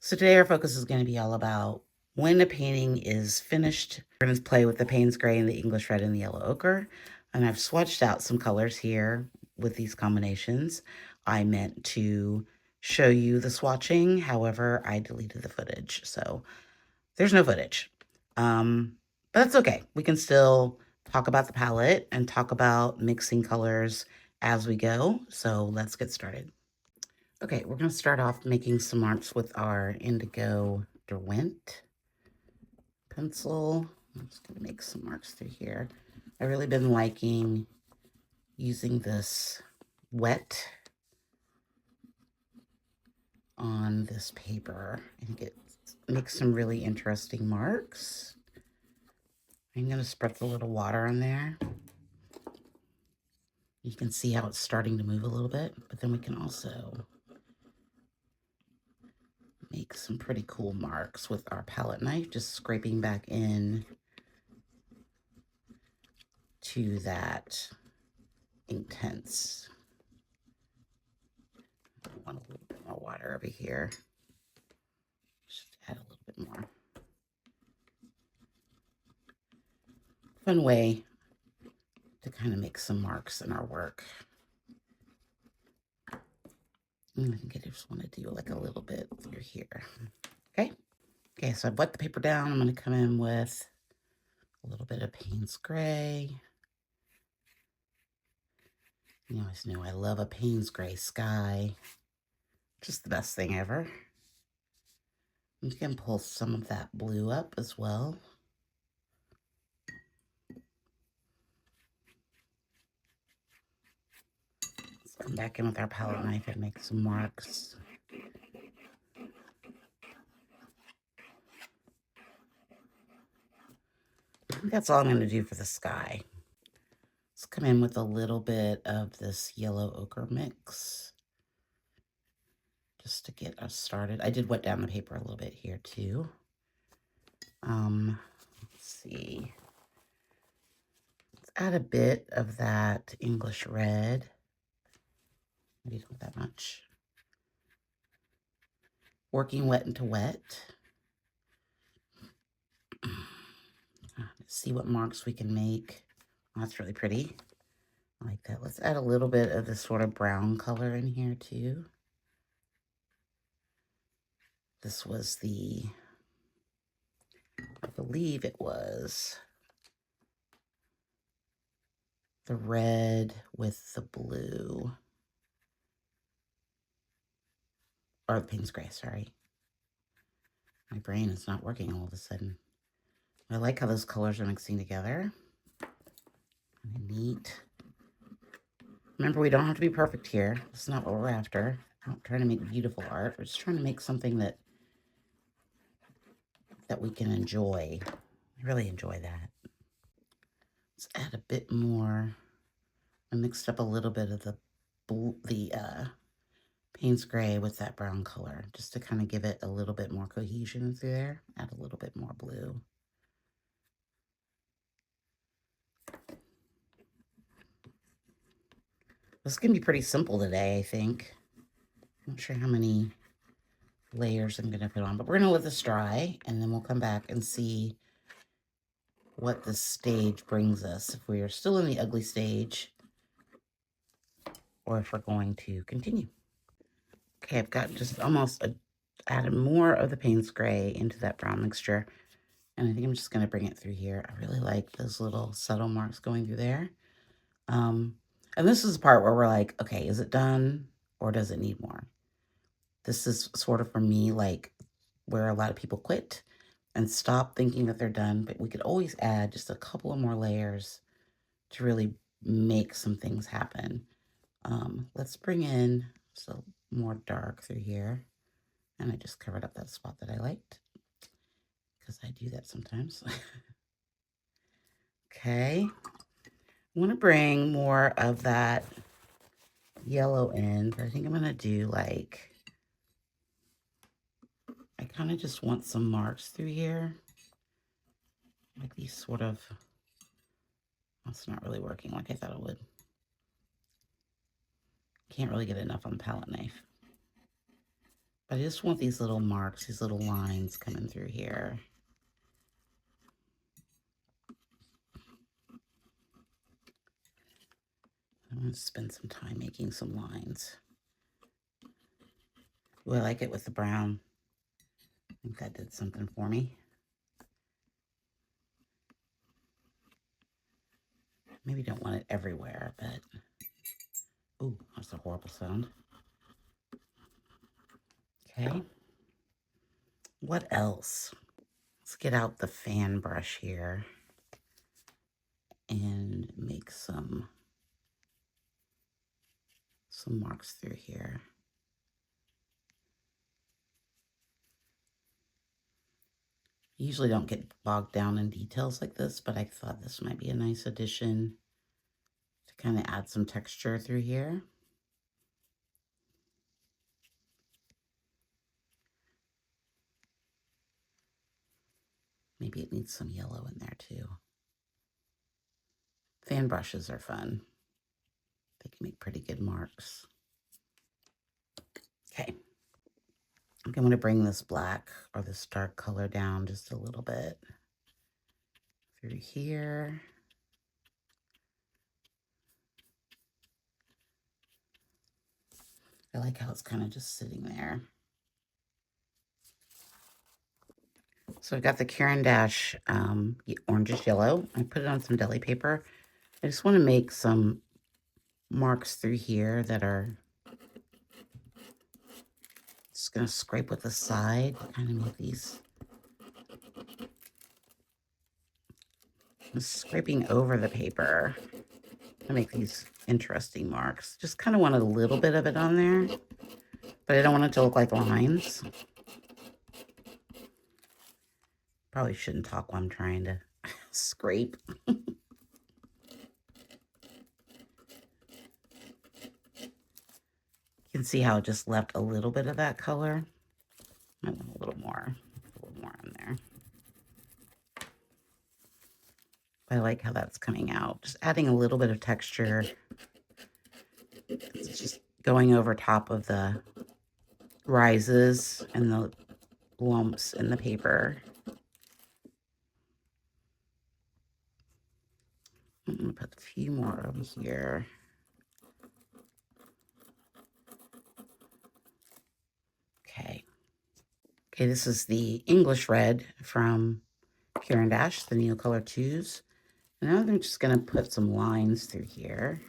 So today our focus is going to be all about when a painting is finished. We're going to play with the Payne's Gray and the English Red and the Yellow Ochre. And I've swatched out some colors here with these combinations. I meant to show you the swatching. However, I deleted the footage. So there's no footage. But that's okay. We can still talk about the palette and talk about mixing colors as we go. So let's get started. Okay, we're going to start off making some marks with our Indigo Derwent pencil. I'm just going to make some marks through here. I've really been liking using this wet on this paper. I think it makes some really interesting marks. I'm going to spread a little water on there. You can see how it's starting to move a little bit, but then we can also make some pretty cool marks with our palette knife, just scraping back in to that intense. I want a little bit more water over here. Just add a little bit more. Fun way to kind of make some marks in our work. And I think I just want to do like a little bit through here. Okay. Okay, so I've wet the paper down. I'm going to come in with a little bit of Payne's Gray. You always know I love a Payne's Gray sky. Just the best thing ever. You can pull some of that blue up as well. Let's come back in with our palette knife and make some marks. I think that's all I'm going to do for the sky. Let's come in with a little bit of this yellow ochre mix just to get us started. I did wet down the paper a little bit here too. Let's see. Let's add a bit of that English red. Maybe not that much. Working wet into wet. See what marks we can make. Oh, that's really pretty. I like that. Let's add a little bit of this sort of brown color in here too. This was I believe it was the red with the blue. Or the Payne's Gray, sorry. My brain is not working all of a sudden. I like how those colors are mixing together. Neat. Remember, we don't have to be perfect here. That's not what we're after. We're not trying to make beautiful art. We're just trying to make something that we can enjoy. I really enjoy that. Let's add a bit more. I mixed up a little bit of the Payne's Gray with that brown color, just to kind of give it a little bit more cohesion through there. Add a little bit more blue. This is going to be pretty simple today, I think. I'm not sure how many layers I'm going to put on, but we're going to let this dry, and then we'll come back and see what this stage brings us. If we are still in the ugly stage, or if we're going to continue. Okay, I've got just almost added more of the Payne's Gray into that brown mixture. And I think I'm just going to bring it through here. I really like those little subtle marks going through there. And this is the part where we're like, okay, is it done or does it need more? This is sort of for me like where a lot of people quit and stop thinking that they're done. But we could always add just a couple of more layers to really make some things happen. Let's bring in some more dark through here. And I just covered up that spot that I liked, because I do that sometimes. Okay. I want to bring more of that yellow in, but I think I'm going to do like, I kind of just want some marks through here. Like these sort of, that's not really working like I thought it would. Can't really get enough on the palette knife. But I just want these little marks, these little lines coming through here. I'm going to spend some time making some lines. Ooh, I like it with the brown. I think that did something for me. Maybe don't want it everywhere, but... Ooh, that's a horrible sound. Okay. What else? Let's get out the fan brush here and make some marks through here. I usually don't get bogged down in details like this, but I thought this might be a nice addition to kind of add some texture through here. Maybe it needs some yellow in there too. Fan brushes are fun. They can make pretty good marks. Okay. I'm going to bring this black or this dark color down just a little bit through here. I like how it's kind of just sitting there. So I've got the Caran d'Ache orangish yellow. I put it on some deli paper. I just want to make some marks through here that are just going to scrape with the side, kind of make these. I'm scraping over the paper to make these interesting marks. Just kind of want a little bit of it on there, but I don't want it to look like lines. Probably shouldn't talk while I'm trying to scrape. You can see how it just left a little bit of that color. I want a little more on there. I like how that's coming out. Just adding a little bit of texture. It's just going over top of the rises and the lumps in the paper. I'm going to put a few more over here. Okay. Okay, this is the English red from Caran d'Ache, the Neocolor 2s. And now I'm just going to put some lines through here.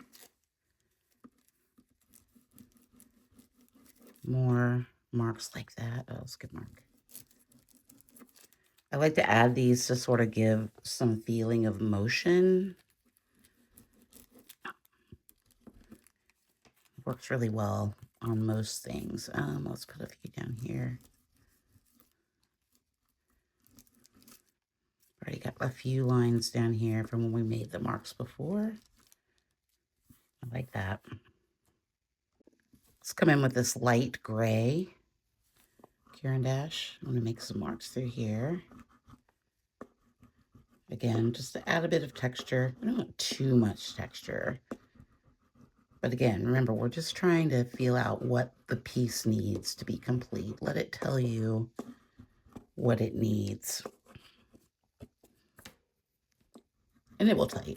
More marks like that. Oh, skip mark. I like to add these to sort of give some feeling of motion. Works really well on most things. Let's put a few down here. Already got a few lines down here from when we made the marks before. I like that. Let's come in with this light gray Caran d'Ache. I'm going to make some marks through here. Again, just to add a bit of texture. I don't want too much texture. But again, remember, we're just trying to feel out what the piece needs to be complete. Let it tell you what it needs. And it will tell you.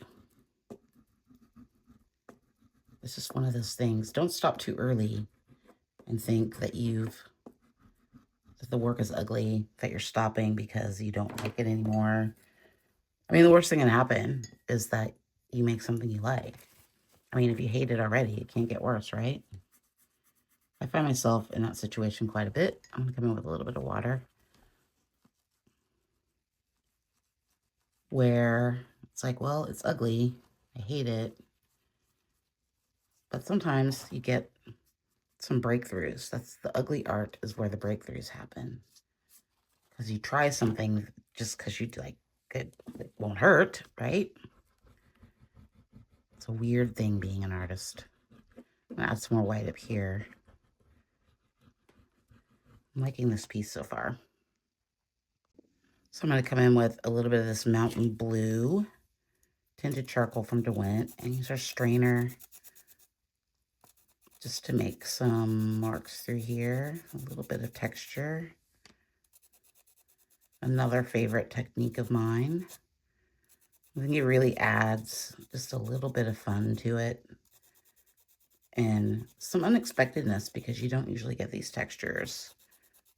It's just one of those things. Don't stop too early and think that that the work is ugly, that you're stopping because you don't like it anymore. I mean, the worst thing that can happen is that you make something you like. I mean, if you hate it already, it can't get worse, right? I find myself in that situation quite a bit. I'm going to come in with a little bit of water. Where it's like, well, it's ugly. I hate it. But sometimes you get some breakthroughs. That's the ugly art, is where the breakthroughs happen. Because you try something just because you like it won't hurt, right? It's a weird thing being an artist. I'm going to add some more white up here. I'm liking this piece so far. So I'm going to come in with a little bit of this mountain blue tinted charcoal from DeWint and use our strainer just to make some marks through here, a little bit of texture. Another favorite technique of mine. I think it really adds just a little bit of fun to it and some unexpectedness because you don't usually get these textures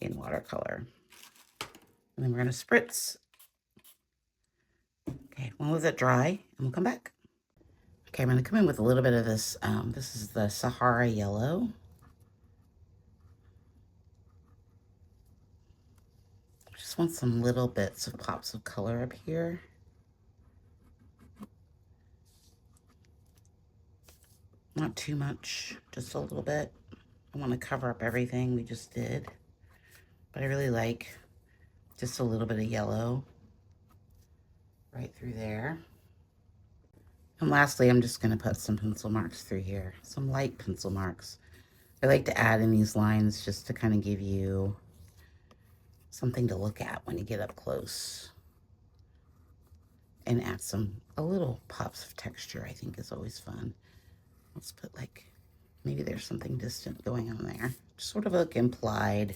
in watercolor. And then we're going to spritz. Okay, when let it dry and we'll come back. Okay, I'm going to come in with a little bit of this. This is the Sahara Yellow. Just want some little bits of pops of color up here. Not too much, just a little bit. I want to cover up everything we just did. But I really like just a little bit of yellow right through there. And lastly, I'm just going to put some pencil marks through here, some light pencil marks. I like to add in these lines just to kind of give you something to look at when you get up close. And add a little pops of texture, I think is always fun. Let's put like, maybe there's something distant going on there. Just sort of like implied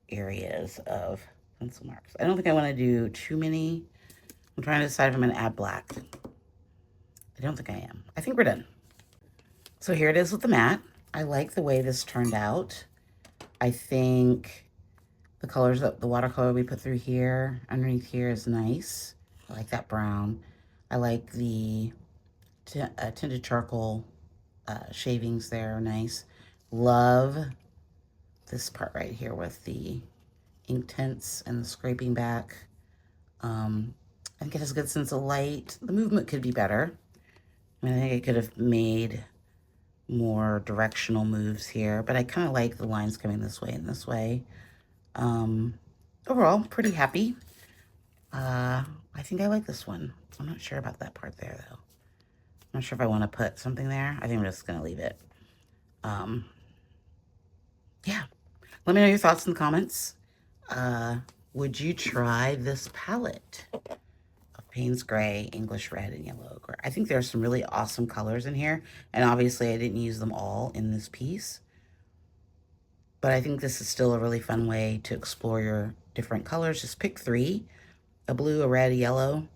areas of pencil marks. I don't think I want to do too many. I'm trying to decide if I'm going to add black. I don't think I am. I think we're done. So here it is with the matte. I like the way this turned out. I think the colors, the watercolor we put through here, underneath here is nice. I like that brown. I like the tinted charcoal shavings there, nice. Love this part right here with the ink tints and the scraping back. I think it has a good sense of light. The movement could be better. I think I could have made more directional moves here, but I kind of like the lines coming this way and this way. Overall, pretty happy. I think I like this one. I'm not sure about that part there, though. I'm not sure if I want to put something there. I think I'm just going to leave it. Yeah. Let me know your thoughts in the comments. Would you try this palette of Payne's Gray, English Red, and Yellow Ochre? I think there's some really awesome colors in here, and obviously I didn't use them all in this piece. But I think this is still a really fun way to explore your different colors. Just pick 3, a blue, a red, a yellow,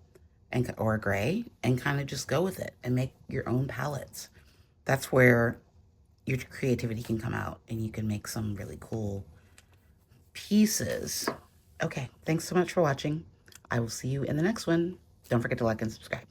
or a gray, and kind of just go with it and make your own palettes. That's where your creativity can come out and you can make some really cool pieces. Okay, thanks so much for watching. I will see you in the next one. Don't forget to like and subscribe.